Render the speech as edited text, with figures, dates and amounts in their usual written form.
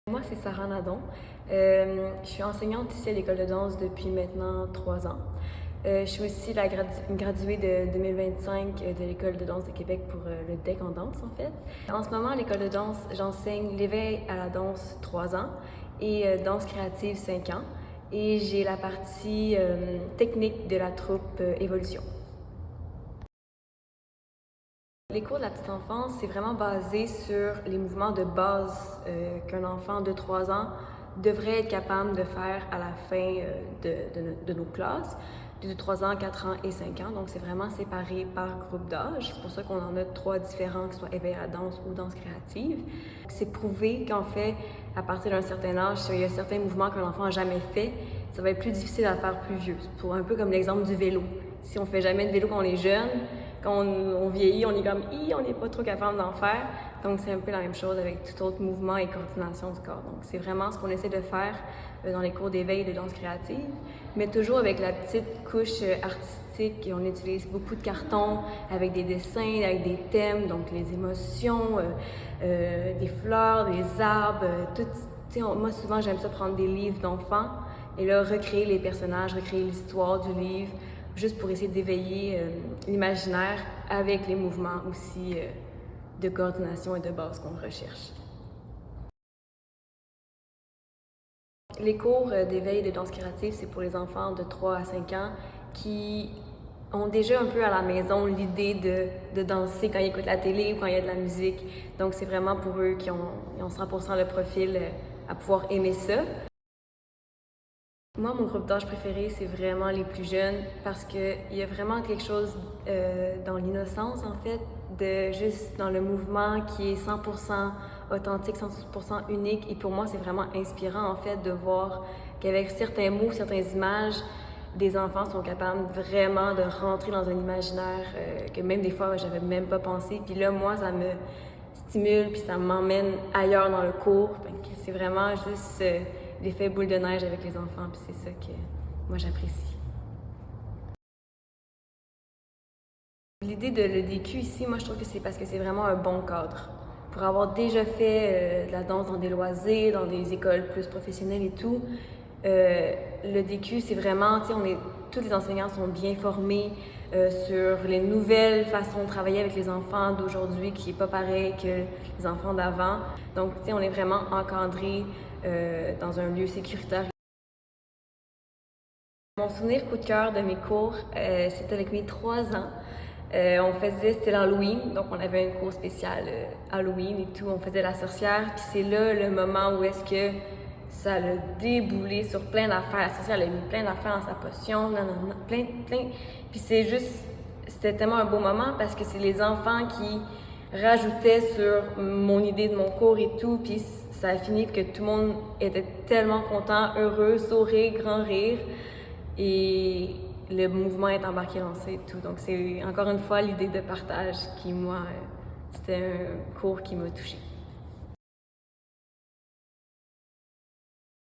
Moi, c'est Sarah Nadon. Je suis enseignante ici à l'École de danse depuis maintenant 3 ans. Je suis aussi une graduée de 2025 de l'École de danse de Québec pour le DEC en danse, en fait. En ce moment, à l'École de danse, j'enseigne l'éveil à la danse 3 ans et danse créative 5 ans. Et j'ai la partie technique de la troupe Évolution. Les cours de la petite enfance, c'est vraiment basé sur les mouvements de base qu'un enfant de 3 ans devrait être capable de faire à la fin de nos classes, de 3 ans, 4 ans et 5 ans. Donc, c'est vraiment séparé par groupe d'âge. C'est pour ça qu'on en a 3 différents, que ce soit éveil à la danse ou danse créative. C'est prouvé qu'en fait, à partir d'un certain âge, s'il y a certains mouvements qu'un enfant n'a jamais fait, ça va être plus difficile à faire plus vieux. Pour un peu comme l'exemple du vélo. Si on fait jamais de vélo quand on est jeune, quand on vieillit, on est comme « on n'est pas trop capable d'en faire ». Donc, c'est un peu la même chose avec tout autre mouvement et coordination du corps. Donc, c'est vraiment ce qu'on essaie de faire dans les cours d'éveil de danse créative, mais toujours avec la petite couche artistique. Et on utilise beaucoup de cartons avec des dessins, avec des thèmes, donc les émotions, des fleurs, des arbres, tout. Moi, souvent, j'aime ça prendre des livres d'enfants et là, recréer les personnages, recréer l'histoire du livre, juste pour essayer d'éveiller l'imaginaire avec les mouvements aussi de coordination et de base qu'on recherche. Les cours d'éveil de danse créative, c'est pour les enfants de 3 à 5 ans qui ont déjà un peu à la maison l'idée de danser quand ils écoutent la télé ou quand il y a de la musique. Donc, c'est vraiment pour eux qui ont 100% le profil à pouvoir aimer ça. Moi, mon groupe d'âge préféré, c'est vraiment les plus jeunes parce qu'il y a vraiment quelque chose dans l'innocence, en fait, de juste dans le mouvement qui est 100% authentique, 100% unique. Et pour moi, c'est vraiment inspirant, en fait, de voir qu'avec certains mots, certaines images, des enfants sont capables vraiment de rentrer dans un imaginaire que même des fois, j'avais même pas pensé. Puis là, moi, ça me stimule, puis ça m'emmène ailleurs dans le cours. C'est vraiment juste l'effet boule de neige avec les enfants, puis c'est ça que moi j'apprécie. L'idée de l'EDQ ici, moi je trouve que c'est parce que c'est vraiment un bon cadre. Pour avoir déjà fait de la danse dans des loisirs, dans des écoles plus professionnelles et tout, l'EDQ c'est vraiment, tous les enseignants sont bien formés sur les nouvelles façons de travailler avec les enfants d'aujourd'hui qui n'est pas pareil que les enfants d'avant. Donc, on est vraiment encadré dans un lieu sécuritaire. Mon souvenir coup de cœur de mes cours, c'était avec mes 3 ans. C'était l'Halloween, donc on avait un cours spécial Halloween et tout, on faisait la sorcière, puis c'est là le moment où est-ce que ça a déboulé sur plein d'affaires. La sorcière, elle a mis plein d'affaires dans sa potion, plein. Puis c'était tellement un beau moment parce que c'est les enfants qui rajoutaient sur mon idée de mon cours et tout, puis ça a fini que tout le monde était tellement content, heureux, sourire, grand rire. Et le mouvement est embarqué, lancé et tout. Donc, c'est encore une fois l'idée de partage qui, moi, c'était un cours qui m'a touchée.